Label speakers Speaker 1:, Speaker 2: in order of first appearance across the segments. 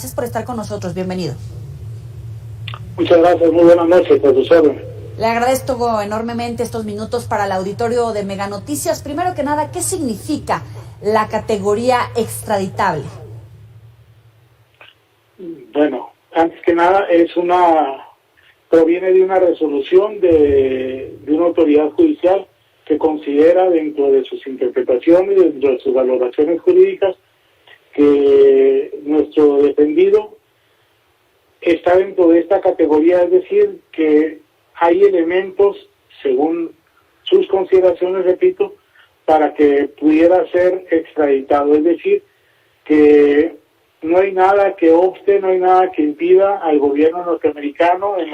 Speaker 1: Gracias por estar con nosotros, bienvenido.
Speaker 2: Muchas gracias, muy buenas noches, profesor.
Speaker 1: Le agradezco enormemente estos minutos para el auditorio de Mega Noticias. Primero que nada, ¿qué significa la categoría extraditable?
Speaker 2: Bueno, antes que nada proviene de una resolución de una autoridad judicial que considera dentro de sus interpretaciones, dentro de sus valoraciones jurídicas, que nuestro defendido está dentro de esta categoría, es decir, que hay elementos, según sus consideraciones, repito, para que pudiera ser extraditado, es decir, que no hay nada que obste, no hay nada que impida al gobierno norteamericano en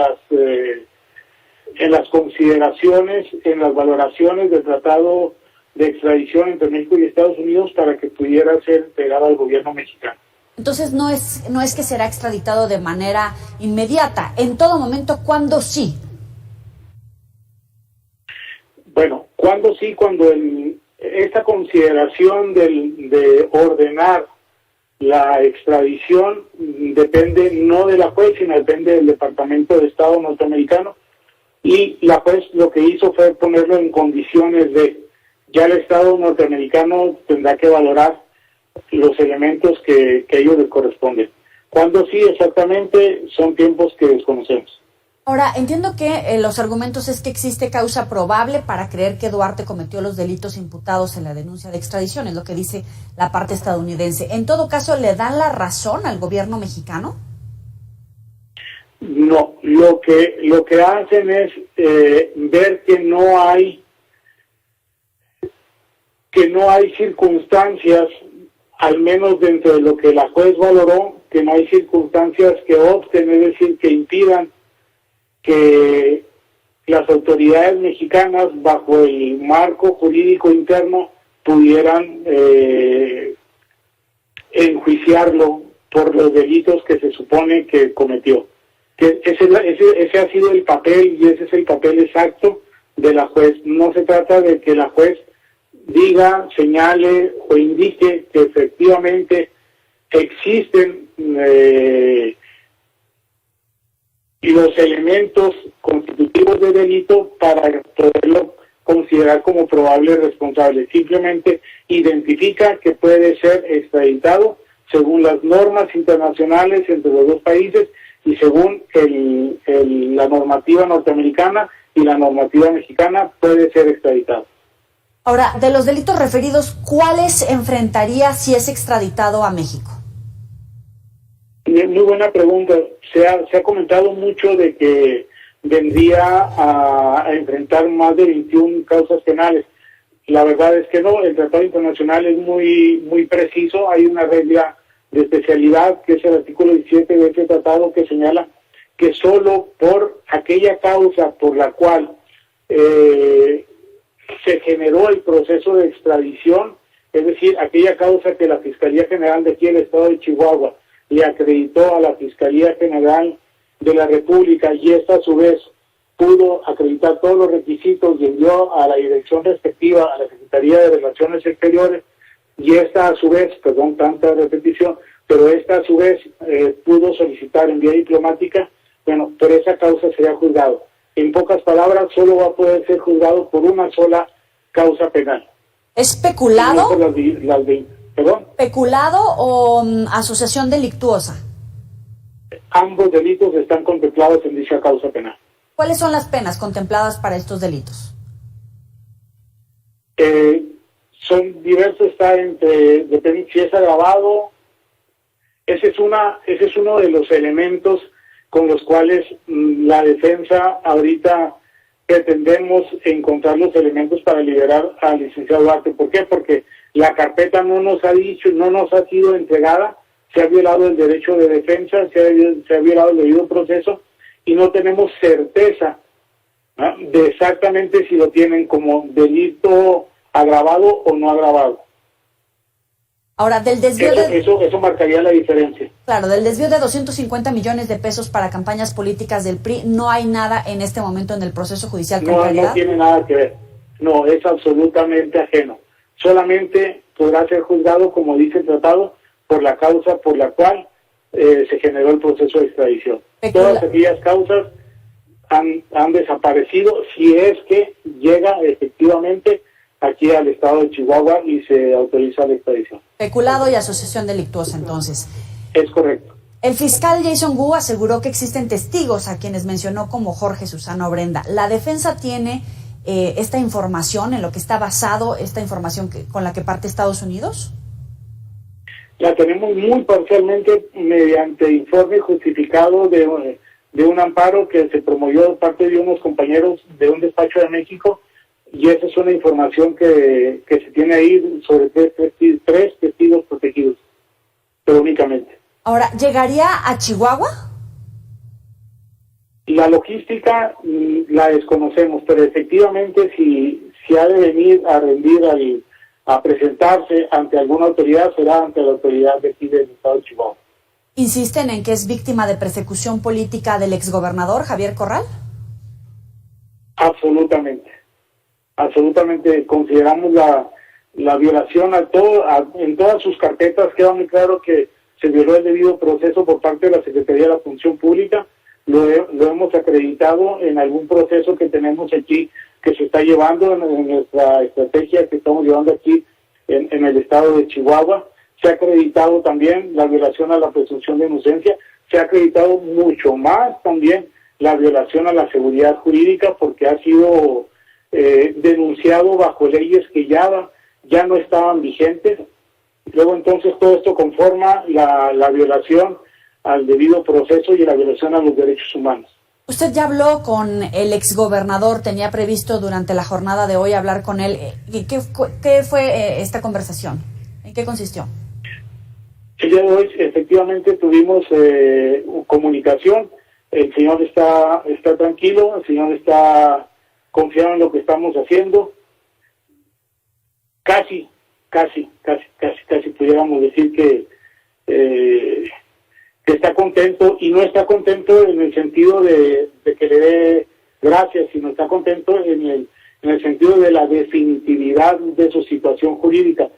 Speaker 2: las consideraciones, en las valoraciones del tratado de extradición entre México y Estados Unidos para que pudiera ser entregado al gobierno mexicano.
Speaker 1: Entonces no es que será extraditado de manera inmediata, en todo momento, ¿cuándo sí?
Speaker 2: Bueno, ¿cuándo sí? Cuando esta consideración de ordenar la extradición depende no de la juez, sino depende del Departamento de Estado norteamericano, y la juez lo que hizo fue ponerlo en condiciones de, ya el Estado norteamericano tendrá que valorar los elementos que a ellos les corresponden. ¿Cuándo sí exactamente? Son tiempos que desconocemos.
Speaker 1: Ahora, entiendo que los argumentos es que existe causa probable para creer que Duarte cometió los delitos imputados en la denuncia de extradición, es lo que dice la parte estadounidense. En todo caso, ¿le dan la razón al gobierno mexicano?
Speaker 2: No, lo que hacen es ver que no hay circunstancias, al menos dentro de lo que la juez valoró, que no hay circunstancias que obsten, es decir, que impidan que las autoridades mexicanas, bajo el marco jurídico interno, pudieran enjuiciarlo por los delitos que se supone que cometió. Que ese ha sido el papel, y ese es el papel exacto de la juez. No se trata de que la juez diga, señale o indique que efectivamente existen los elementos constitutivos de delito para poderlo considerar como probable responsable. Simplemente identifica que puede ser extraditado según las normas internacionales entre los dos países y según la normativa norteamericana y la normativa mexicana, puede ser extraditado.
Speaker 1: Ahora, de los delitos referidos, ¿cuáles enfrentaría si es extraditado a México?
Speaker 2: Muy buena pregunta. Se ha comentado mucho de que vendría a enfrentar más de 21 causas penales. La verdad es que no, el tratado internacional es muy preciso. Hay una regla de especialidad, que es el artículo 17 de ese tratado, que señala que solo por aquella causa por la cual se generó el proceso de extradición, es decir, aquella causa que la Fiscalía General de aquí del Estado de Chihuahua le acreditó a la Fiscalía General de la República, y esta a su vez pudo acreditar todos los requisitos y envió a la dirección respectiva, a la Secretaría de Relaciones Exteriores, y esta a su vez, perdón, tanta repetición, pero esta a su vez pudo solicitar en vía diplomática, bueno, por esa causa sería juzgado. En pocas palabras, solo va a poder ser juzgado por una sola causa penal.
Speaker 1: ¿Es peculado?
Speaker 2: ¿Perdón?
Speaker 1: ¿Peculado o asociación delictuosa?
Speaker 2: Ambos delitos están contemplados en dicha causa penal.
Speaker 1: ¿Cuáles son las penas contempladas para estos delitos?
Speaker 2: Son diversos, depende si es agravado. Ese es uno de los elementos con los cuales la defensa ahorita pretendemos encontrar los elementos para liberar al licenciado Duarte. ¿Por qué? Porque la carpeta no nos ha sido entregada, se ha violado el derecho de defensa, se ha violado el debido proceso, y no tenemos certeza, ¿no?, de exactamente si lo tienen como delito agravado o no agravado.
Speaker 1: Ahora, del desvío
Speaker 2: eso marcaría la diferencia.
Speaker 1: Claro, del desvío de 250 millones de pesos para campañas políticas del PRI, no hay nada en este momento en el proceso judicial con claridad.
Speaker 2: No tiene nada que ver. No, es absolutamente ajeno. Solamente podrá ser juzgado, como dice el tratado, por la causa por la cual se generó el proceso de extradición. Todas aquellas causas han desaparecido si es que llega efectivamente aquí al estado de Chihuahua y se autoriza la extradición.
Speaker 1: Peculado y asociación delictuosa, entonces.
Speaker 2: Es correcto.
Speaker 1: El fiscal Jason Wu aseguró que existen testigos a quienes mencionó como Jorge, Susana o Brenda. ¿La defensa tiene esta información, en lo que está basado esta información con la que parte Estados Unidos?
Speaker 2: La tenemos muy parcialmente mediante informe justificado de un amparo que se promovió de parte de unos compañeros de un despacho de México, y esa es una información que se tiene ahí sobre tres testigos protegidos, pero únicamente.
Speaker 1: Ahora, ¿llegaría a Chihuahua?
Speaker 2: La logística la desconocemos, pero efectivamente si ha de venir a rendir a presentarse ante alguna autoridad, será ante la autoridad de aquí del estado de Chihuahua.
Speaker 1: ¿Insisten en que es víctima de persecución política del exgobernador Javier Corral?
Speaker 2: Absolutamente. Absolutamente. Consideramos la violación en todas sus carpetas. Queda muy claro que se violó el debido proceso por parte de la Secretaría de la Función Pública. Lo hemos acreditado en algún proceso que tenemos aquí, que se está llevando en nuestra estrategia que estamos llevando aquí en el estado de Chihuahua. Se ha acreditado también la violación a la presunción de inocencia. Se ha acreditado mucho más también la violación a la seguridad jurídica, porque ha sido denunciado bajo leyes que ya no estaban vigentes. Luego entonces todo esto conforma la violación al debido proceso y la violación a los derechos humanos.
Speaker 1: Usted ya habló con el exgobernador, tenía previsto durante la jornada de hoy hablar con él. ¿Qué fue esta conversación? ¿En qué consistió?
Speaker 2: El día de hoy efectivamente tuvimos comunicación. El señor está tranquilo, el señor está confiado en lo que estamos haciendo. Casi pudiéramos decir que está contento, y no está contento en el sentido de que le dé gracias, sino está contento en el sentido de la definitividad de su situación jurídica,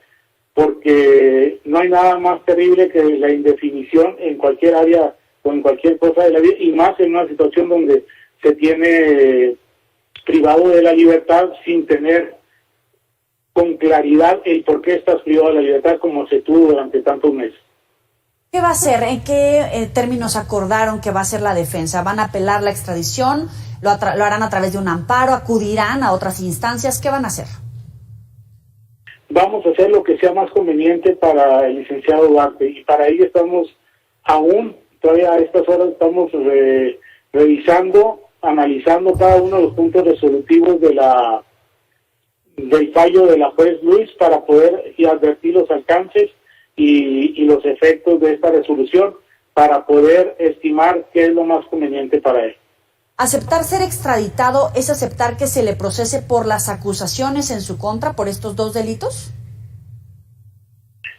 Speaker 2: porque no hay nada más terrible que la indefinición en cualquier área o en cualquier cosa de la vida, y más en una situación donde se tiene privado de la libertad sin tener con claridad el por qué estás privado de la libertad, como se tuvo durante tantos meses.
Speaker 1: ¿Qué va a hacer? ¿En qué términos acordaron que va a hacer la defensa? ¿Van a apelar la extradición? ¿Lo harán a través de un amparo? ¿Acudirán a otras instancias? ¿Qué van a hacer?
Speaker 2: Vamos a hacer lo que sea más conveniente para el licenciado Duarte, y para ello estamos todavía a estas horas estamos revisando, analizando cada uno de los puntos resolutivos del fallo de la juez Luis, para poder advertir los alcances y los efectos de esta resolución, para poder estimar qué es lo más conveniente para él.
Speaker 1: ¿Aceptar ser extraditado es aceptar que se le procese por las acusaciones en su contra por estos dos delitos?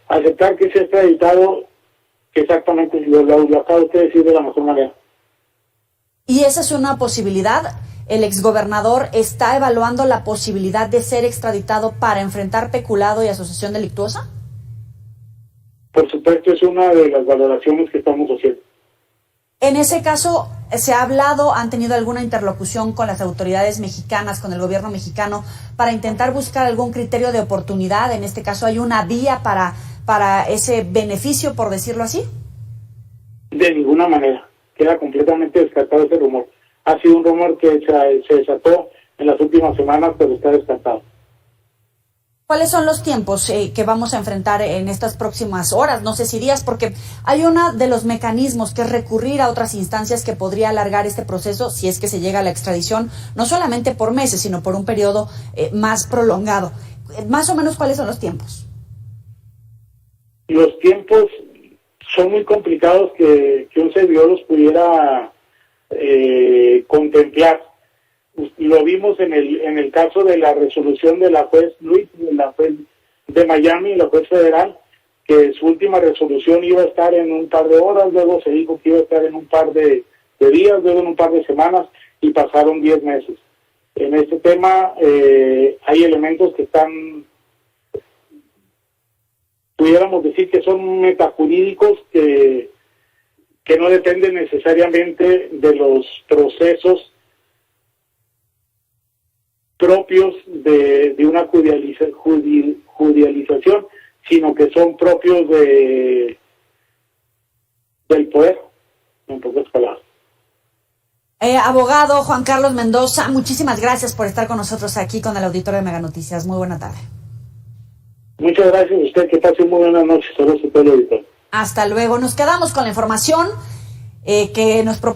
Speaker 2: Aceptar que sea extraditado, exactamente, lo acaba usted de decir de la mejor manera.
Speaker 1: ¿Y esa es una posibilidad? ¿El exgobernador está evaluando la posibilidad de ser extraditado para enfrentar peculado y asociación delictuosa?
Speaker 2: Por supuesto, es una de las valoraciones que estamos haciendo.
Speaker 1: En ese caso, ¿se ha hablado, han tenido alguna interlocución con las autoridades mexicanas, con el gobierno mexicano, para intentar buscar algún criterio de oportunidad? En este caso, ¿hay una vía para ese beneficio, por decirlo así? De
Speaker 2: ninguna manera. Queda completamente descartado ese rumor. Ha sido un rumor que se desató en las últimas semanas, pero está descartado.
Speaker 1: ¿Cuáles son los tiempos que vamos a enfrentar en estas próximas horas? No sé si días, porque hay uno de los mecanismos que es recurrir a otras instancias que podría alargar este proceso si es que se llega a la extradición, no solamente por meses, sino por un periodo más prolongado. Más o menos, ¿cuáles son los tiempos?
Speaker 2: Los tiempos son muy complicados que un servidor los pudiera contemplar. Lo vimos en el caso de la resolución de la juez Luis, la juez de Miami, la juez federal, que su última resolución iba a estar en un par de horas, luego se dijo que iba a estar en un par de días, luego en un par de semanas, y pasaron 10 meses. En este tema hay elementos que están, pudiéramos decir que son metajurídicos, que que no depende necesariamente de los procesos propios de una judicialización, sino que son propios del poder, en pocas palabras.
Speaker 1: Abogado Juan Carlos Mendoza, muchísimas gracias por estar con nosotros aquí con el auditorio de Mega Noticias. Muy buena tarde.
Speaker 2: Muchas gracias a usted, que pase muy buenas noches. Saludos a todo el auditorio.
Speaker 1: Hasta luego. Nos quedamos con la información que nos